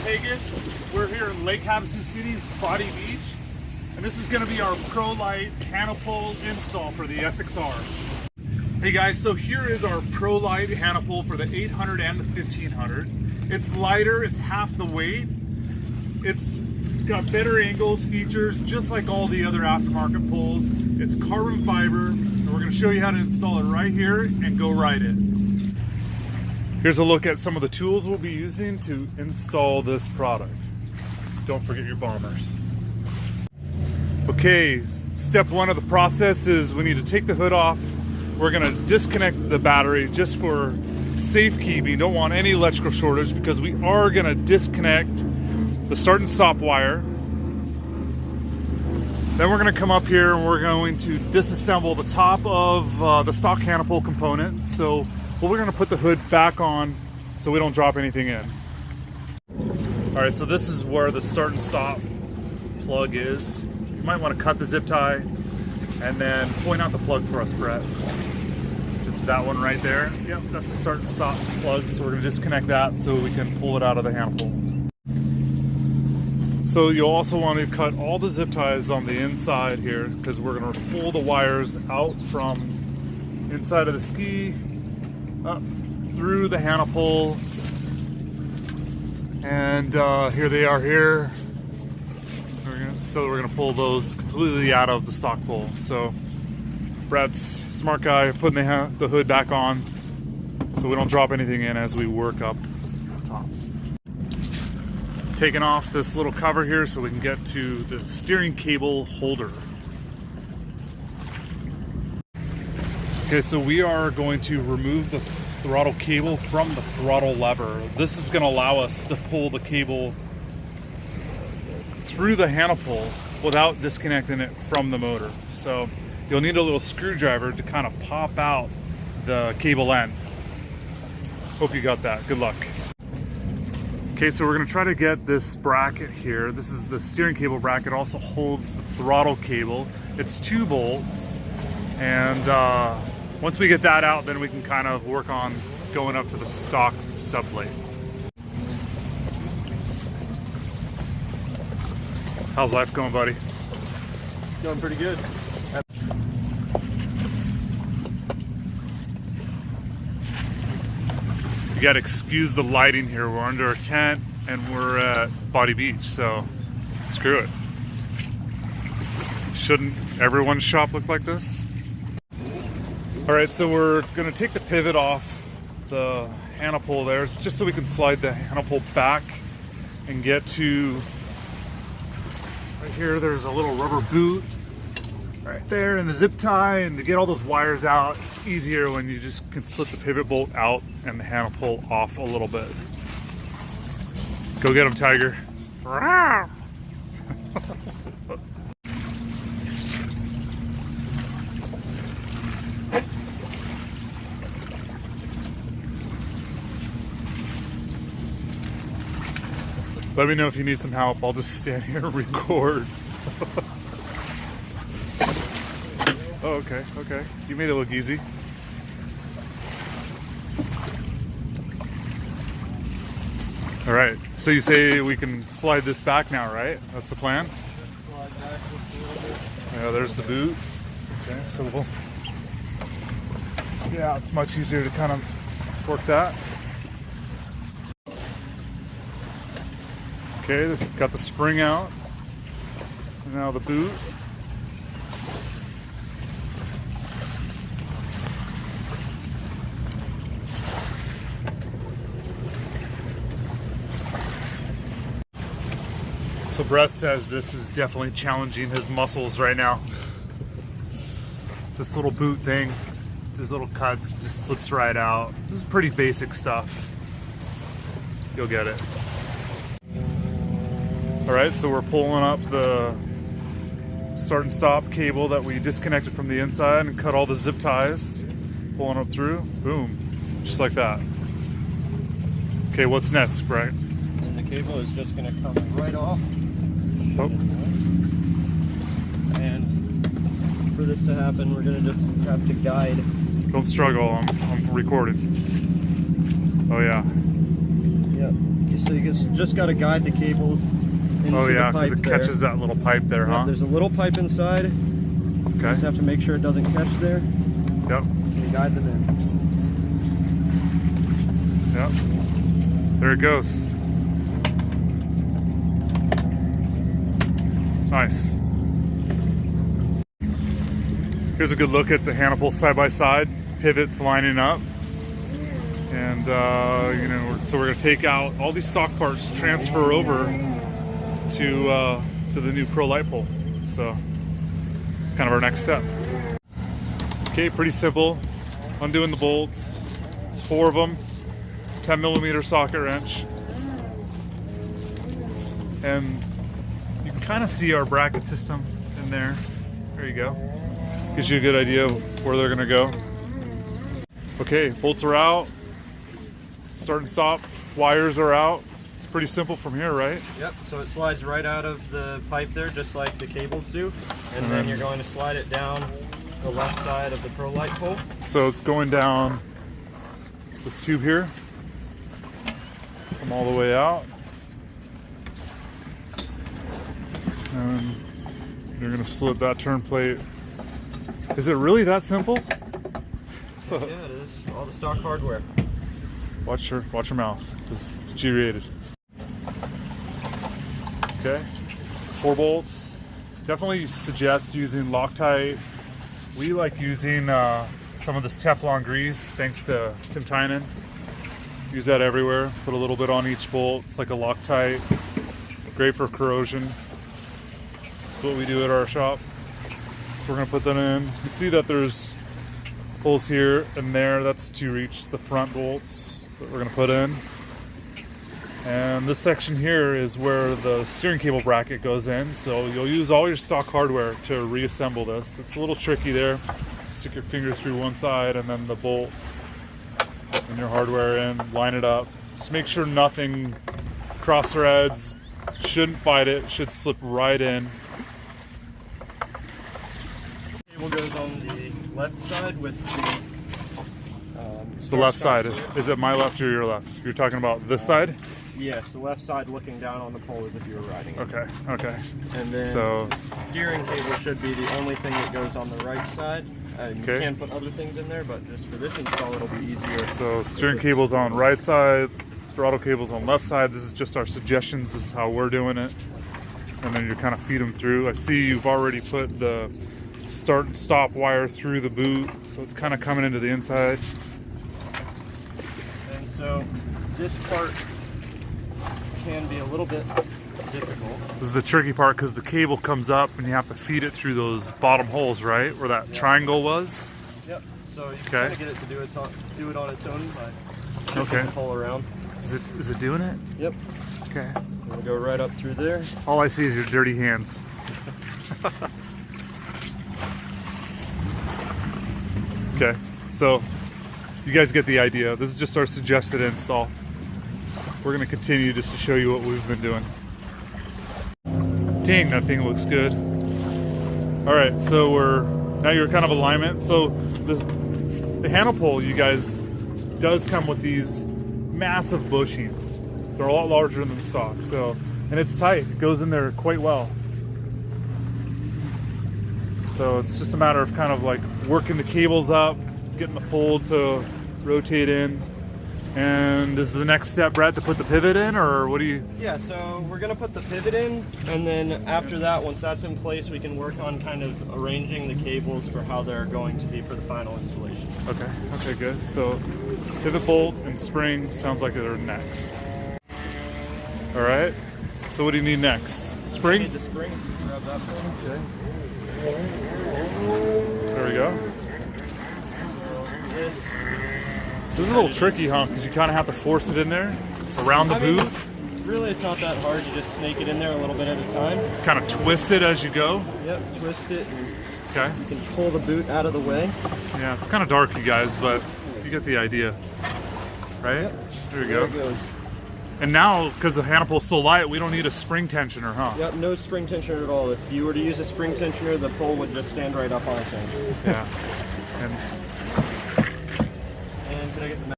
Vegas. We're here in Lake Havasu City's Body Beach, and this is going to be our Pro Lite handle pull install for the SXR. Hey guys, so here is our Pro Lite handle pull for the 800 and the 1500. It's lighter, it's half the weight. It's got better angles, features, just like all the other aftermarket pulls. It's carbon fiber, and we're going to show you how to install it right here and go ride it. Here's a look at some of the tools we'll be using to install this product. Don't forget your bombers. Okay, step one of the process is we need to take the hood off. We're gonna disconnect the battery just for safekeeping. Don't want any electrical shortage because we are gonna disconnect the start and stop wire. Then we're gonna come up here and we're going to disassemble the top of the stock handle pull components. So we're gonna put the hood back on so we don't drop anything in. All right, so this is where the start and stop plug is. You might wanna cut the zip tie and then point out the plug for us, Brett. It's that one right there. Yep, that's the start and stop plug. So we're gonna disconnect that so we can pull it out of the handle pull. So you'll also want to cut all the zip ties on the inside here because we're gonna pull the wires out from inside of the ski, up through the handle pull, and here they are here. So we're gonna pull those completely out of the stock pull. So Brett's smart guy putting the hood back on so we don't drop anything in as we work up top. Taking off this little cover here so we can get to the steering cable holder. Okay, so we are going to remove the throttle cable from the throttle lever. This is going to allow us to pull the cable through the handle pull without disconnecting it from the motor. So you'll need a little screwdriver to kind of pop out the cable end. Hope you got that. Good luck. Okay, so we're going to try to get this bracket here. This is the steering cable bracket. It also holds the throttle cable. It's 2 bolts, and once we get that out, then we can kind of work on going up to the stock subplate. How's life going, buddy? Going pretty good. You gotta excuse the lighting here. We're under a tent and we're at Body Beach, so screw it. Shouldn't everyone's shop look like this? All right, so we're gonna take the pivot off the handle pull there, just so we can slide the handle pull back and get to right here. There's a little rubber boot right there and the zip tie, and to get all those wires out, it's easier when you just can slip the pivot bolt out and the handle pull off a little bit. Go get him, Tiger. Let me know if you need some help. I'll just stand here and record. Oh, okay, okay. You made it look easy. All right, so you say we can slide this back now, right? That's the plan? Slide back just a little bit. Yeah, there's the boot. Okay, so we'll... Yeah, it's much easier to kind of work that. Okay, got the spring out. And now the boot. So Brett says this is definitely challenging his muscles right now. This little boot thing, there's little cuts, just slips right out. This is pretty basic stuff. You'll get it. All right, so we're pulling up the start and stop cable that we disconnected from the inside and cut all the zip ties. Pulling up through, boom, just like that. Okay, what's next, Brett? And the cable is just gonna come right off. Oh. And for this to happen, we're gonna just have to guide. Don't struggle, I'm recording. Oh yeah. Yep. So you just got to guide the cables into Oh yeah, the pipe because it there. catches that little pipe there, huh? There's a little pipe inside. You just have to make sure it doesn't catch there. Yep. And you guide them in. Yep. There it goes. Nice. Here's a good look at the Hannibal side by side, pivots lining up. And you know, so we're gonna take out all these stock parts, transfer over to the new Pro Lite pole. So it's kind of our next step. Okay, pretty simple. Undoing the bolts. It's 4 of them. 10mm socket wrench. And you can kind of see our bracket system in there. There you go. Gives you a good idea of where they're gonna go. Okay, bolts are out. Start and stop. Wires are out. It's pretty simple from here, right? Yep, so it slides right out of the pipe there, just like the cables do. And then you're going to slide it down the left side of the Pro Lite pole. So it's going down this tube here. Come all the way out. And you're gonna slip that turn plate. Is it really that simple? Yeah, it is. All the stock hardware. Watch your mouth. This is G-rated. Okay, 4 bolts. Definitely suggest using Loctite. We like using some of this Teflon grease, thanks to Tim Tynan. Use that everywhere. Put a little bit on each bolt. It's like a Loctite. Great for corrosion. That's what we do at our shop. So we're gonna put that in. You can see that there's holes here and there. That's to reach the front bolts that we're gonna put in. And this section here is where the steering cable bracket goes in. So you'll use all your stock hardware to reassemble this. It's a little tricky there. Stick your finger through one side and then the bolt and your hardware in, line it up. Just make sure nothing cross threads, shouldn't fight it, should slip right in. Cable goes on the left side with The left side, is it my left or your left? You're talking about this side? Yes, the left side looking down on the pole as if you were riding it. Okay, okay. And then So, the steering cable should be the only thing that goes on the right side. You Okay. can put other things in there, but just for this install, it'll be easier. so steering cable's on right side, throttle cable's on left side. This is just our suggestions. This is how we're doing it. And then you kind of feed them through. I see you've already put the start and stop wire through the boot, so it's kind of coming into the inside. And so this part can be a little bit difficult. This is the tricky part because the cable comes up and you have to feed it through those bottom holes, right? Where that triangle was. Yep. So you can Okay. kind of get it to do it on its own by shifting Okay. the pole around. Is it doing it? Yep. Okay. We'll go right up through there. All I see is your dirty hands. Okay, so you guys get the idea. This is just our suggested install. We're gonna continue just to show you what we've been doing. Dang, that thing looks good. All right, so now you're kind of alignment. So the handle pole, you guys, does come with these massive bushings. They're a lot larger than stock, so, and it's tight. It goes in there quite well. So it's just a matter of kind of like working the cables up, getting the pole to rotate in. And is the next step, Brett, to put the pivot in, or what do you? Yeah, so we're gonna put the pivot in, and then after that, once that's in place, we can work on kind of arranging the cables for how they're going to be for the final installation. Okay, okay, good. So pivot bolt and spring sounds like they're next. All right, so what do you need next? Spring? Need the spring, grab that one. Okay. There we go. This is a little tricky, huh? Because you kind of have to force it in there around the boot. Really, it's not that hard. You just snake it in there a little bit at a time. Kind of twist it as you go. Yep, twist it. And Okay. you can pull the boot out of the way. Yeah, it's kind of dark, you guys, but you get the idea, right? Yep. There you There go. it goes. And now, because the Hannibal's so light, we don't need a spring tensioner, huh? Yep, no spring tensioner at all. If you were to use a spring tensioner, the pole would just stand right up on its own. Yeah. And And can I get the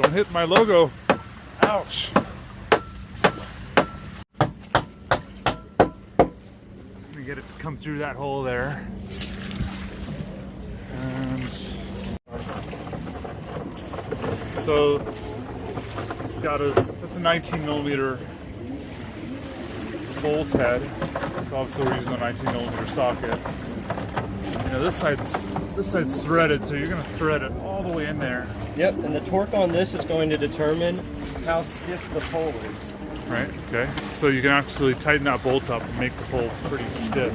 I'm hitting my logo. Ouch. Let me get it to come through that hole there. And so it's got that's a 19 millimeter bolt head. So obviously we're using a 19 millimeter socket. You know, this side's threaded, so you're gonna thread it all the way in there. Yep, and the torque on this is going to determine how stiff the pole is. Right, okay. So you can actually tighten that bolt up and make the pole pretty stiff.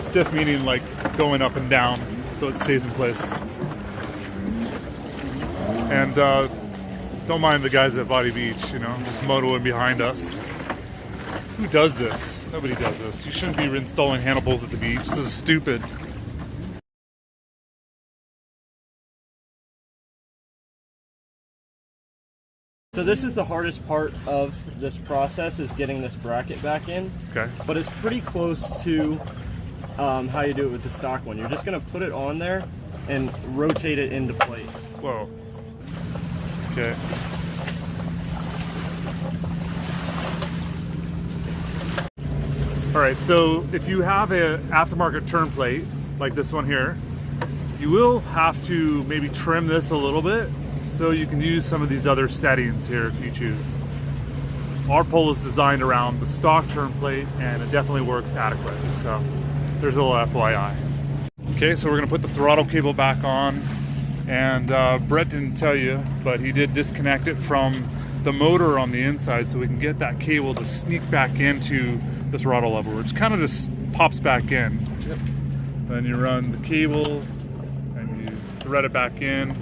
Stiff meaning like going up and down so it stays in place. And don't mind the guys at Body Beach, you know, just motoing behind us. Who does this? Nobody does this. You shouldn't be installing handle poles at the beach. This is stupid. So this is the hardest part of this process, is getting this bracket back in. Okay. But it's pretty close to how you do it with the stock one. You're just going to put it on there and rotate it into place. Whoa. Okay. All right, so if you have an aftermarket turn plate, like this one here, you will have to maybe trim this a little bit so you can use some of these other settings here if you choose. Our pole is designed around the stock turn plate and it definitely works adequately, so there's a little FYI. Okay, so we're gonna put the throttle cable back on, and Brett didn't tell you, but he did disconnect it from the motor on the inside so we can get that cable to sneak back into the throttle lever, which kind of just pops back in. Yep. Then you run the cable and you thread it back in.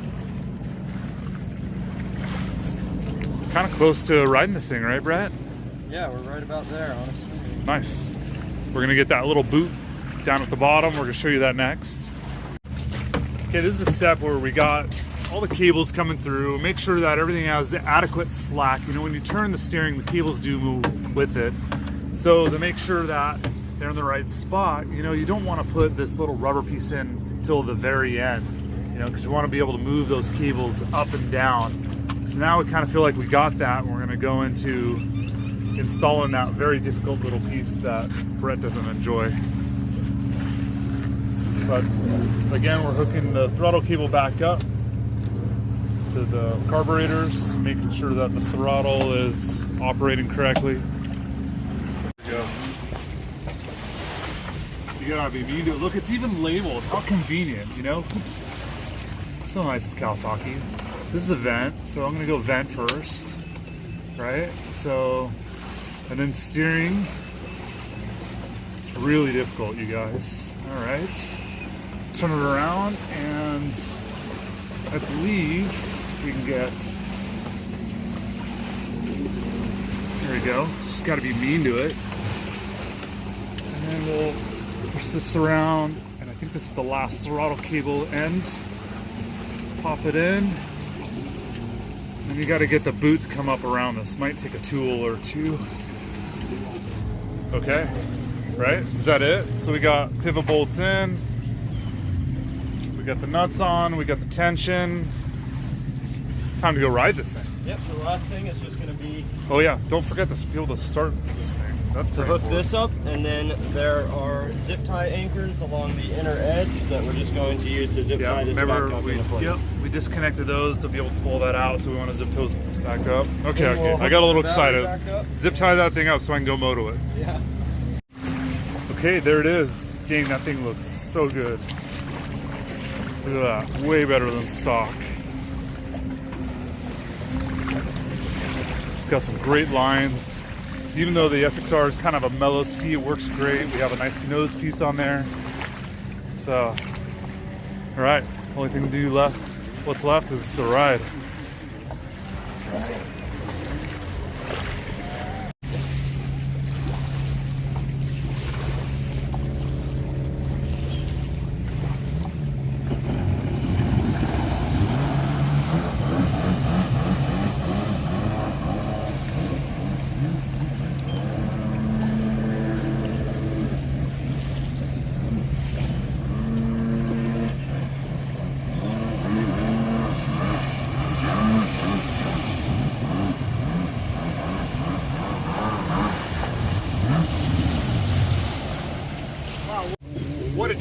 Kind of close to riding this thing, right, Brett? Yeah, we're right about there, honestly. Nice. We're gonna get that little boot down at the bottom. We're gonna show you that next. Okay, this is a step where we got all the cables coming through. Make sure that everything has the adequate slack. You know, when you turn the steering, the cables do move with it. So to make sure that they're in the right spot, you know, you don't want to put this little rubber piece in till the very end, you know, because you want to be able to move those cables up and down. So now we kind of feel like we got that. We're going to go into installing that very difficult little piece that Brett doesn't enjoy. But again, we're hooking the throttle cable back up to the carburetors, making sure that the throttle is operating correctly. There we go. You gotta be mean to it. Look, it's even labeled. How convenient, you know? So nice of Kawasaki. This is a vent, so I'm gonna go vent first, right? So, and then steering. It's really difficult, you guys. All right. Turn it around, and I believe we can get, there we go. Just got to be mean to it. And then we'll push this around, and I think this is the last throttle cable end. Pop it in. And you got to get the boot to come up around this. Might take a tool or two. Okay, right? Is that it? So we got pivot bolts in. We got the nuts on, we got the tension. It's time to go ride this thing. Yep, so the last thing is just going to be... Oh yeah, don't forget to be able to start this thing. That's to pretty hook important. this up, and then there are zip tie anchors along the inner edge that we're just going to use to zip tie this back up into place. We disconnected those to be able to pull that out, so we want to zip those back up. Okay, And we'll okay, I got a little hook the battery excited. back up. Zip tie that thing up so I can go moto it. Yeah. Okay, there it is. Dang, that thing looks so good. Look at that, way better than stock. It's got some great lines. Even though the SXR is kind of a mellow ski, it works great. We have a nice nose piece on there. So, all right, only thing to do left, what's left is to ride.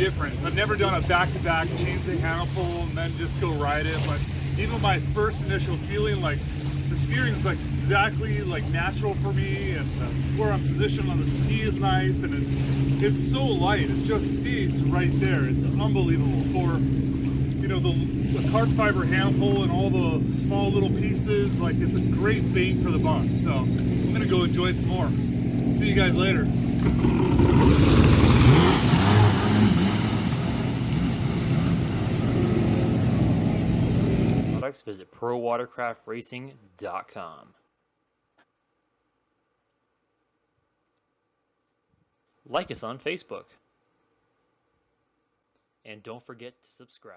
difference. I've never done a back-to-back, change the handle pull and then just go ride it, but even my first initial feeling, like the steering is like exactly like natural for me, and where I'm positioned on the ski is nice, and it's so light, it just stays right there. It's unbelievable for, you know, the carbon fiber handle pull and all the small little pieces. Like, it's a great bang for the buck. So I'm gonna go enjoy it some more. See you guys later. Products, visit ProWatercraftRacing.com. Like us on Facebook. And don't forget to subscribe.